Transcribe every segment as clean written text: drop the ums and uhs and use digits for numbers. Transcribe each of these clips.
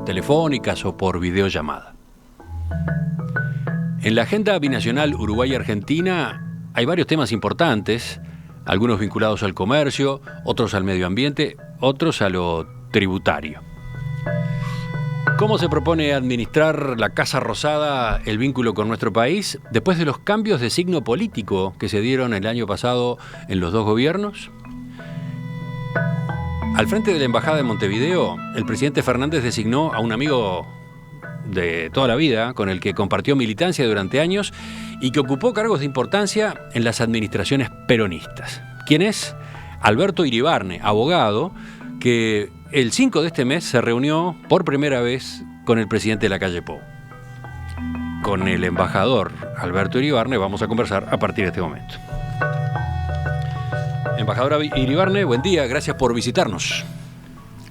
telefónicas o por videollamada. En la agenda binacional Uruguay-Argentina hay varios temas importantes, algunos vinculados al comercio, otros al medio ambiente, otros a lo tributario. ¿Cómo se propone administrar la Casa Rosada el vínculo con nuestro país después de los cambios de signo político que se dieron el año pasado en los dos gobiernos? Al frente de la Embajada de Montevideo, el presidente Fernández designó a un amigo de toda la vida, con el que compartió militancia durante años y que ocupó cargos de importancia en las administraciones peronistas. ¿Quién es? Alberto Iribarne, abogado, que el 5 de este mes se reunió por primera vez con el presidente de la calle Pou. Con el embajador Alberto Iribarne vamos a conversar a partir de este momento. Embajadora Iribarne, buen día, gracias por visitarnos.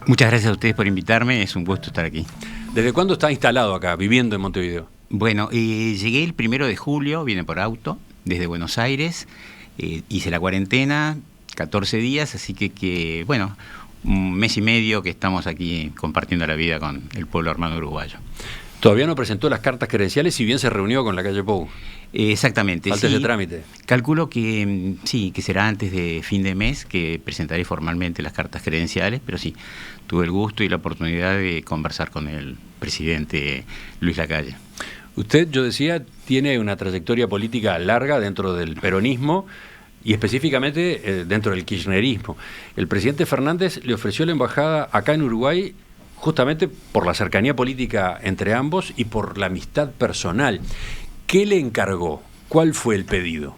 Muchas gracias a ustedes por invitarme, es un gusto estar aquí. ¿Desde cuándo está instalado acá, viviendo en Montevideo? Bueno, llegué el 1 de julio, vine por auto, desde Buenos Aires, hice la cuarentena, 14 días, así que bueno, un mes y medio que estamos aquí compartiendo la vida con el pueblo hermano uruguayo. Todavía no presentó las cartas credenciales, si bien se reunió con la calle Pou. Exactamente. Falta ese trámite. Calculo que sí, que será antes de fin de mes que presentaré formalmente las cartas credenciales, pero sí, tuve el gusto y la oportunidad de conversar con el presidente Luis Lacalle. Usted, yo decía, tiene una trayectoria política larga dentro del peronismo y específicamente dentro del kirchnerismo. El presidente Fernández le ofreció la embajada acá en Uruguay justamente por la cercanía política entre ambos y por la amistad personal. ¿Qué le encargó? ¿Cuál fue el pedido?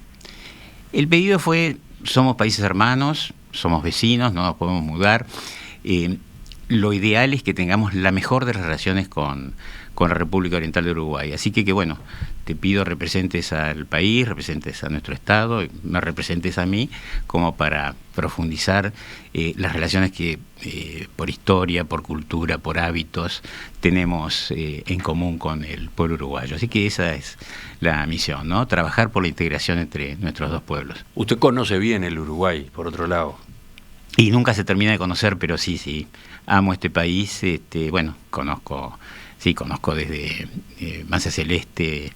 El pedido fue, somos países hermanos, somos vecinos, no nos podemos mudar. Lo ideal es que tengamos la mejor de las relaciones con la República Oriental de Uruguay. Así que bueno, te pido representes al país, representes a nuestro Estado, me representes a mí, como para profundizar las relaciones que por historia, por cultura, por hábitos, tenemos en común con el pueblo uruguayo. Así que esa es la misión, ¿no? Trabajar por la integración entre nuestros dos pueblos. Usted conoce bien el Uruguay, por otro lado. Y nunca se termina de conocer, pero sí, amo este país, bueno, conozco desde Mansa Celeste,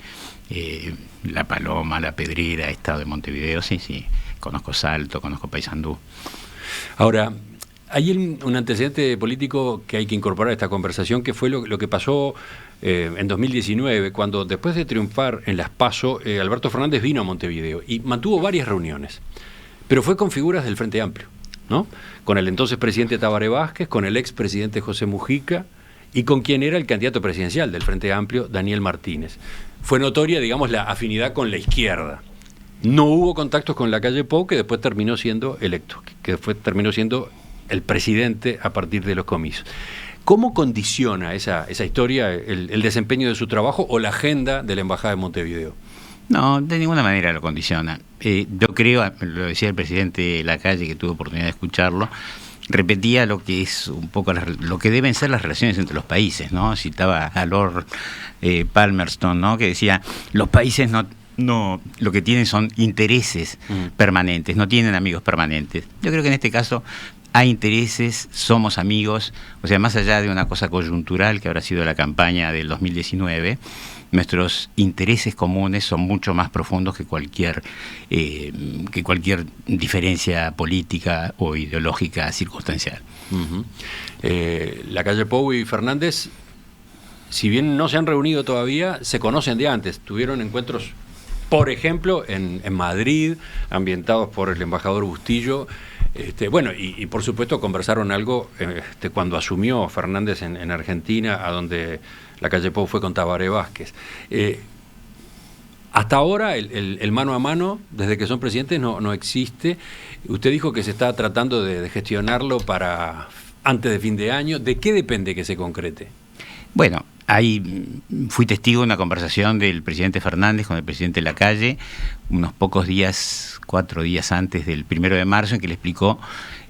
La Paloma, La Pedrera, Estado de Montevideo, sí, conozco Salto, conozco Paysandú. Ahora, hay un antecedente político que hay que incorporar a esta conversación, que fue lo que pasó en 2019, cuando después de triunfar en las PASO, Alberto Fernández vino a Montevideo y mantuvo varias reuniones, pero fue con figuras del Frente Amplio, ¿no? Con el entonces presidente Tabaré Vázquez, con el expresidente José Mujica y con quien era el candidato presidencial del Frente Amplio, Daniel Martínez. Fue notoria, digamos, la afinidad con la izquierda. No hubo contactos con la calle Pou, que después terminó siendo electo, que después terminó siendo el presidente a partir de los comicios. ¿Cómo condiciona esa historia el desempeño de su trabajo o la agenda de la Embajada de Montevideo? No, de ninguna manera lo condiciona. Yo creo, lo decía el presidente Lacalle, que tuve oportunidad de escucharlo, repetía lo que es un poco lo que deben ser las relaciones entre los países, ¿no? Citaba a Lord Palmerston, ¿no? Que decía, los países no lo que tienen son intereses permanentes, no tienen amigos permanentes. Yo creo que en este caso hay intereses, somos amigos, o sea, más allá de una cosa coyuntural que habrá sido la campaña del 2019, nuestros intereses comunes son mucho más profundos que cualquier diferencia política o ideológica circunstancial. La calle Pou y Fernández, si bien no se han reunido todavía, se conocen de antes. Tuvieron encuentros, por ejemplo, en Madrid, ambientados por el embajador Bustillo. Bueno, y por supuesto conversaron algo cuando asumió Fernández en Argentina, a donde la calle Pou fue con Tabaré Vázquez. Hasta ahora el mano a mano, desde que son presidentes, no existe. Usted dijo que se está tratando de gestionarlo para antes de fin de año. ¿De qué depende que se concrete? Bueno, fui testigo de una conversación del presidente Fernández con el presidente Lacalle, unos pocos días, 4 días antes del 1 de marzo, en que le explicó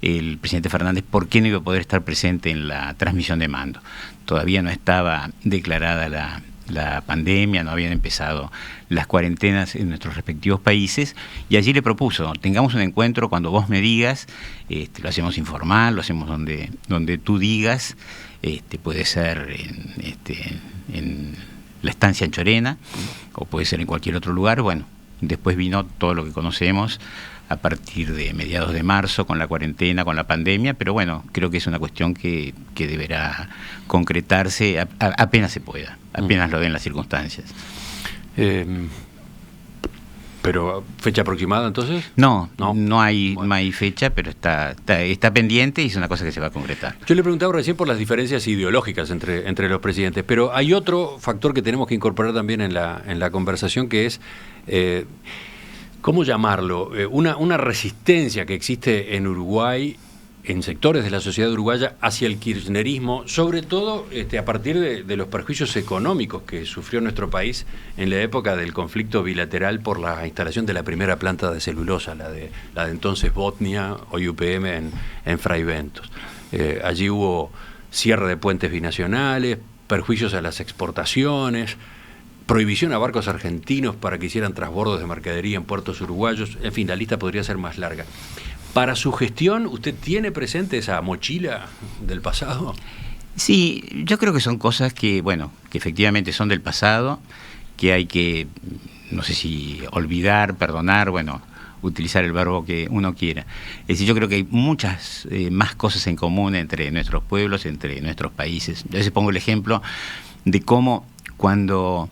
el presidente Fernández por qué no iba a poder estar presente en la transmisión de mando. Todavía no estaba declarada la pandemia, no habían empezado las cuarentenas en nuestros respectivos países, y allí le propuso, tengamos un encuentro cuando vos me digas, lo hacemos informal, lo hacemos donde tú digas, puede ser en la estancia en Chorena, o puede ser en cualquier otro lugar. Bueno, después vino todo lo que conocemos a partir de mediados de marzo, con la cuarentena, con la pandemia, pero bueno, creo que es una cuestión que deberá concretarse apenas se pueda, apenas lo den las circunstancias. ¿Pero fecha aproximada entonces? No hay fecha, pero está pendiente y es una cosa que se va a concretar. Yo le preguntaba recién por las diferencias ideológicas entre los presidentes, pero hay otro factor que tenemos que incorporar también en la conversación, que es... ¿cómo llamarlo? Una resistencia que existe en Uruguay, en sectores de la sociedad uruguaya, hacia el kirchnerismo, sobre todo a partir de los perjuicios económicos que sufrió nuestro país en la época del conflicto bilateral por la instalación de la primera planta de celulosa, la de entonces Botnia, hoy UPM, en Fray Bentos. Allí hubo cierre de puentes binacionales, perjuicios a las exportaciones, prohibición a barcos argentinos para que hicieran transbordos de mercadería en puertos uruguayos. En fin, la lista podría ser más larga. Para su gestión, ¿usted tiene presente esa mochila del pasado? Sí, yo creo que son cosas que efectivamente son del pasado, que hay que, no sé si olvidar, perdonar, utilizar el verbo que uno quiera. Es decir, yo creo que hay muchas más cosas en común entre nuestros pueblos, entre nuestros países. Yo a veces pongo el ejemplo de cómo cuando...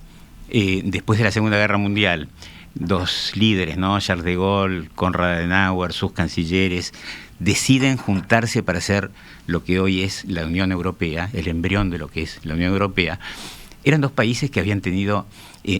después de la Segunda Guerra Mundial, dos líderes, ¿no? Charles de Gaulle, Konrad Adenauer, sus cancilleres, deciden juntarse para hacer lo que hoy es la Unión Europea, el embrión de lo que es la Unión Europea. Eran dos países que habían tenido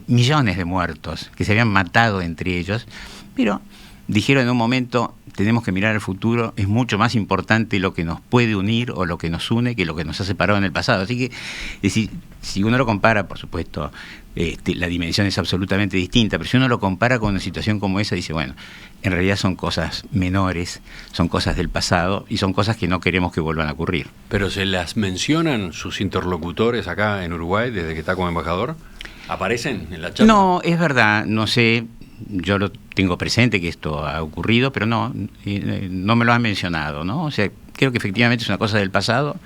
millones de muertos, que se habían matado entre ellos, pero dijeron en un momento, tenemos que mirar al futuro, es mucho más importante lo que nos puede unir o lo que nos une que lo que nos ha separado en el pasado. Así que, es decir, si uno lo compara, por supuesto, la dimensión es absolutamente distinta, pero si uno lo compara con una situación como esa, dice, bueno, en realidad son cosas menores, son cosas del pasado y son cosas que no queremos que vuelvan a ocurrir. ¿Pero se las mencionan sus interlocutores acá en Uruguay desde que está como embajador? ¿Aparecen en la charla? No, es verdad, no sé, yo lo tengo presente que esto ha ocurrido, pero no me lo han mencionado, ¿no? O sea, creo que efectivamente es una cosa del pasado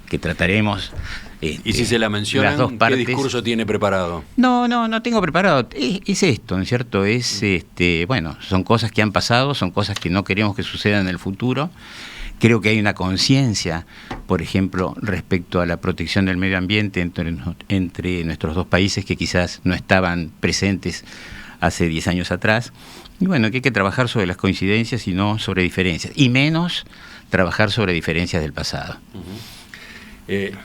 que trataremos. ¿Y si se la mencionan, las dos partes, qué discurso tiene preparado? No tengo preparado. Es esto, ¿no es cierto? Son cosas que han pasado, son cosas que no queremos que sucedan en el futuro. Creo que hay una conciencia, por ejemplo, respecto a la protección del medio ambiente entre nuestros dos países que quizás no estaban presentes hace 10 años atrás. Y que hay que trabajar sobre las coincidencias y no sobre diferencias. Y menos trabajar sobre diferencias del pasado.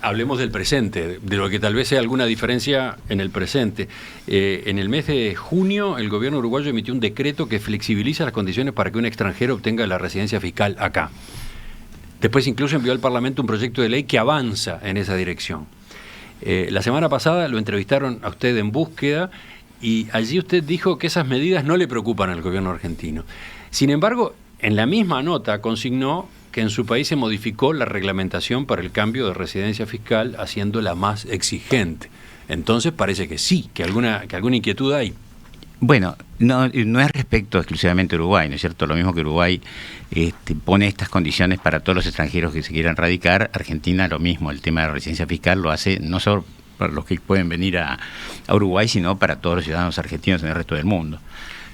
Hablemos del presente, de lo que tal vez sea alguna diferencia en el presente. En el mes de junio, el gobierno uruguayo emitió un decreto que flexibiliza las condiciones para que un extranjero obtenga la residencia fiscal acá. Después incluso envió al Parlamento un proyecto de ley que avanza en esa dirección. La semana pasada lo entrevistaron a usted en Búsqueda y allí usted dijo que esas medidas no le preocupan al gobierno argentino. Sin embargo, en la misma nota consignó que en su país se modificó la reglamentación para el cambio de residencia fiscal, haciéndola más exigente. Entonces parece que sí, que alguna inquietud hay. Bueno, no es respecto exclusivamente a Uruguay, ¿no es cierto? Lo mismo que Uruguay pone estas condiciones para todos los extranjeros que se quieran radicar, Argentina lo mismo, el tema de la residencia fiscal lo hace no solo para los que pueden venir a Uruguay, sino para todos los ciudadanos argentinos en el resto del mundo.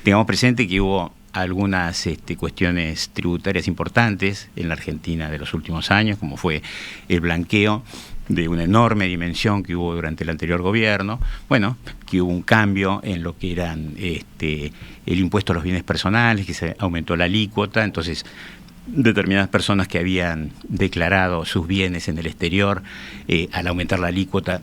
Tengamos presente que hubo algunas cuestiones tributarias importantes en la Argentina de los últimos años, como fue el blanqueo de una enorme dimensión que hubo durante el anterior gobierno, que hubo un cambio en lo que eran el impuesto a los bienes personales, que se aumentó la alícuota, entonces determinadas personas que habían declarado sus bienes en el exterior, al aumentar la alícuota,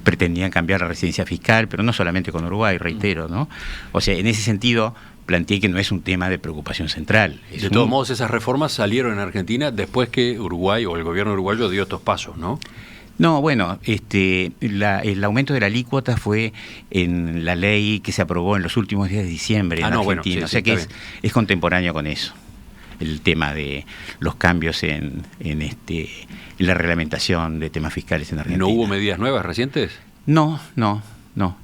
pretendían cambiar la residencia fiscal, pero no solamente con Uruguay, reitero, ¿no? O sea, en ese sentido planteé que no es un tema de preocupación central. De todos modos, esas reformas salieron en Argentina después que Uruguay o el gobierno uruguayo dio estos pasos, ¿no? No, el aumento de la alícuota fue en la ley que se aprobó en los últimos días de diciembre en Argentina, o sea que es contemporáneo con eso, el tema de los cambios en la reglamentación de temas fiscales en Argentina. ¿No hubo medidas nuevas recientes? No no.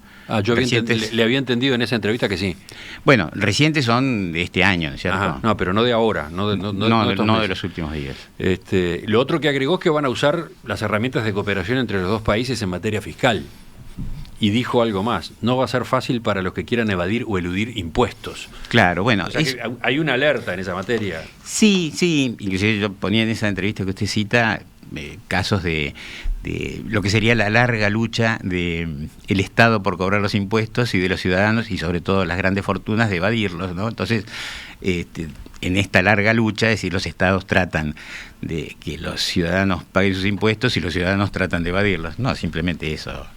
Yo le había entendido en esa entrevista que sí. Bueno, recientes son de este año, ¿no es cierto? Ajá, no, pero no de ahora, no de los últimos días. Lo otro que agregó es que van a usar las herramientas de cooperación entre los dos países en materia fiscal. Y dijo algo más: no va a ser fácil para los que quieran evadir o eludir impuestos. Claro, bueno. O sea que hay una alerta en esa materia. Sí, inclusive yo ponía en esa entrevista que usted cita casos de lo que sería la larga lucha de el Estado por cobrar los impuestos y de los ciudadanos, y sobre todo las grandes fortunas, de evadirlos, ¿no? Entonces, en esta larga lucha, es decir, los estados tratan de que los ciudadanos paguen sus impuestos y los ciudadanos tratan de evadirlos. No, simplemente eso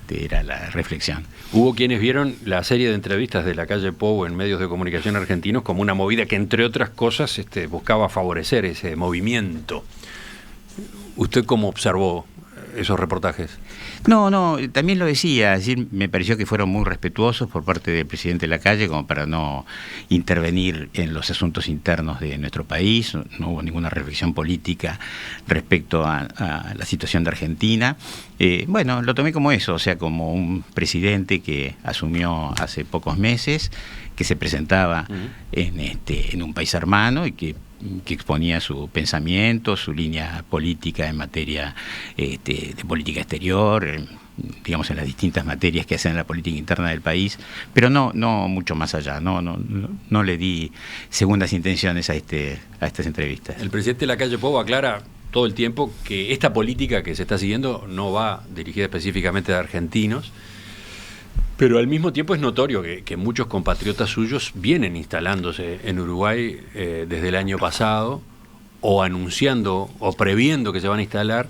era la reflexión. Hubo quienes vieron la serie de entrevistas de la calle Pou en medios de comunicación argentinos como una movida que, entre otras cosas, buscaba favorecer ese movimiento. ¿Usted cómo observó esos reportajes? No, también lo decía, es decir, me pareció que fueron muy respetuosos por parte del presidente Lacalle, como para no intervenir en los asuntos internos de nuestro país. No hubo ninguna reflexión política respecto a la situación de Argentina. Bueno, lo tomé como eso, o sea, como un presidente que asumió hace pocos meses, que se presentaba en un país hermano y que exponía su pensamiento, su línea política en materia de política exterior, digamos, en las distintas materias que hacen la política interna del país, pero no mucho más allá. No le di segundas intenciones a estas entrevistas. El presidente Lacalle Pou aclara todo el tiempo que esta política que se está siguiendo no va dirigida específicamente a argentinos, pero al mismo tiempo es notorio que muchos compatriotas suyos vienen instalándose en Uruguay desde el año pasado, o anunciando o previendo que se van a instalar.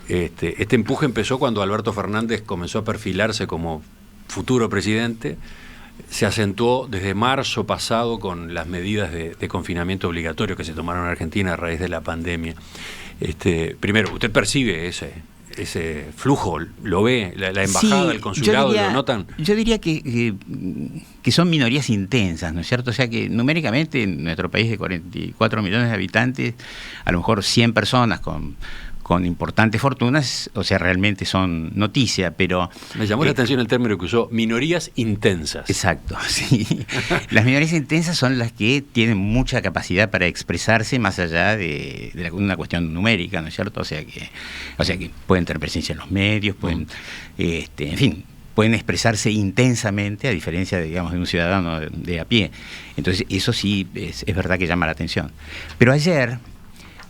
Este empuje empezó cuando Alberto Fernández comenzó a perfilarse como futuro presidente. Se acentuó desde marzo pasado con las medidas de confinamiento obligatorio que se tomaron en Argentina a raíz de la pandemia. Primero, ¿usted percibe ese flujo? ¿Lo ve? ¿La embajada, el consulado, lo notan? Yo diría que son minorías intensas, ¿no es cierto? O sea que numéricamente en nuestro país de 44 millones de habitantes, a lo mejor 100 personas con importantes fortunas, o sea, realmente son noticia, pero... Me llamó la atención el término que usó: minorías intensas. Exacto, sí. Las minorías intensas son las que tienen mucha capacidad para expresarse más allá de una cuestión numérica, ¿no es cierto? O sea que pueden tener presencia en los medios, pueden, en fin, pueden expresarse intensamente, a diferencia de un ciudadano de a pie. Entonces, eso sí es verdad que llama la atención. Pero ayer,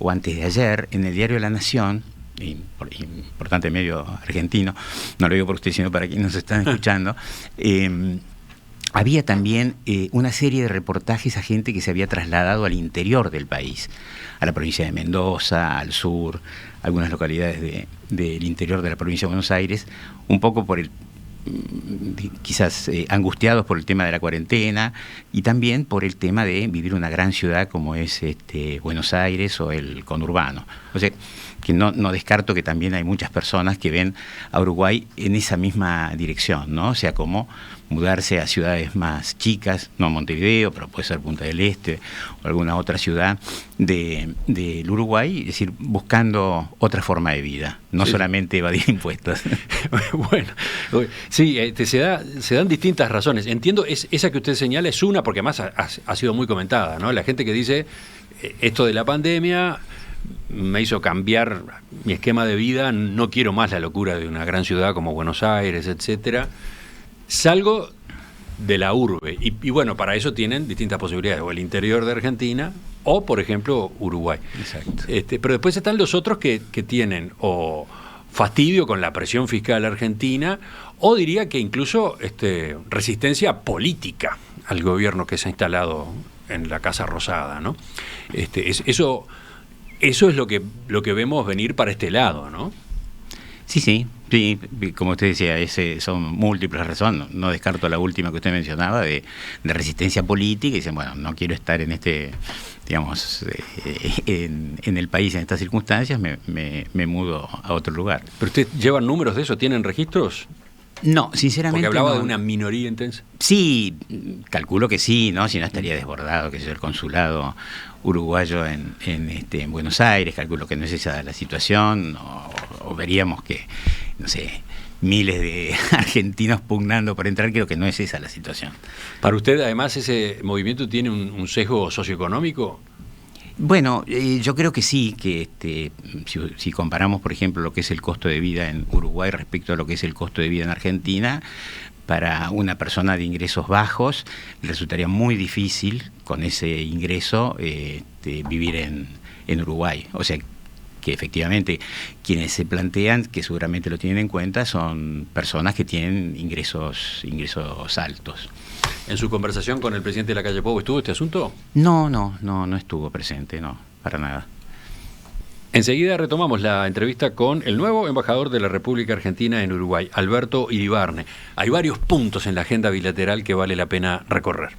o antes de ayer, en el diario La Nación, importante medio argentino, no lo digo por usted, sino para quienes nos están escuchando, había también una serie de reportajes a gente que se había trasladado al interior del país, a la provincia de Mendoza, al sur, algunas localidades del interior de la provincia de Buenos Aires, un poco por quizás angustiados por el tema de la cuarentena y también por el tema de vivir una gran ciudad como es Buenos Aires o el conurbano. O sea, que no descarto que también hay muchas personas que ven a Uruguay en esa misma dirección, ¿no? O sea, como mudarse a ciudades más chicas, no Montevideo, pero puede ser Punta del Este o alguna otra ciudad del Uruguay, es decir, buscando otra forma de vida, no solamente evadir impuestos. Bueno, sí, se dan distintas razones. Entiendo, esa que usted señala es una, porque además ha sido muy comentada, ¿no? La gente que dice, esto de la pandemia me hizo cambiar mi esquema de vida, no quiero más la locura de una gran ciudad como Buenos Aires, etcétera. Salgo de la urbe y bueno, para eso tienen distintas posibilidades, o el interior de Argentina o, por ejemplo, Uruguay. Exacto. Pero después están los otros que tienen o fastidio con la presión fiscal argentina, o diría que incluso resistencia política al gobierno que se ha instalado en la Casa Rosada, ¿no? Eso es lo que vemos venir para este lado, ¿no? Sí, como usted decía, son múltiples razones. No descarto la última que usted mencionaba de resistencia política, y dicen, bueno, no quiero estar en en el país en estas circunstancias, me mudo a otro lugar. ¿Pero usted lleva números de eso? ¿Tienen registros? No, sinceramente. Porque hablaba de una minoría intensa. Sí, calculo que sí, ¿no? Si no estaría desbordado, que es el consulado uruguayo en Buenos Aires, calculo que no es esa la situación, o veríamos que, no sé, miles de argentinos pugnando por entrar, creo que no es esa la situación. ¿Para usted, además, ese movimiento tiene un sesgo socioeconómico? Bueno, yo creo que sí, que si comparamos, por ejemplo, lo que es el costo de vida en Uruguay respecto a lo que es el costo de vida en Argentina, para una persona de ingresos bajos resultaría muy difícil con ese ingreso vivir en Uruguay. O sea, que efectivamente quienes se plantean, que seguramente lo tienen en cuenta, son personas que tienen ingresos altos. ¿En su conversación con el presidente de la calle Pou estuvo este asunto? No estuvo presente, no, para nada. Enseguida retomamos la entrevista con el nuevo embajador de la República Argentina en Uruguay, Alberto Iribarne. Hay varios puntos en la agenda bilateral que vale la pena recorrer.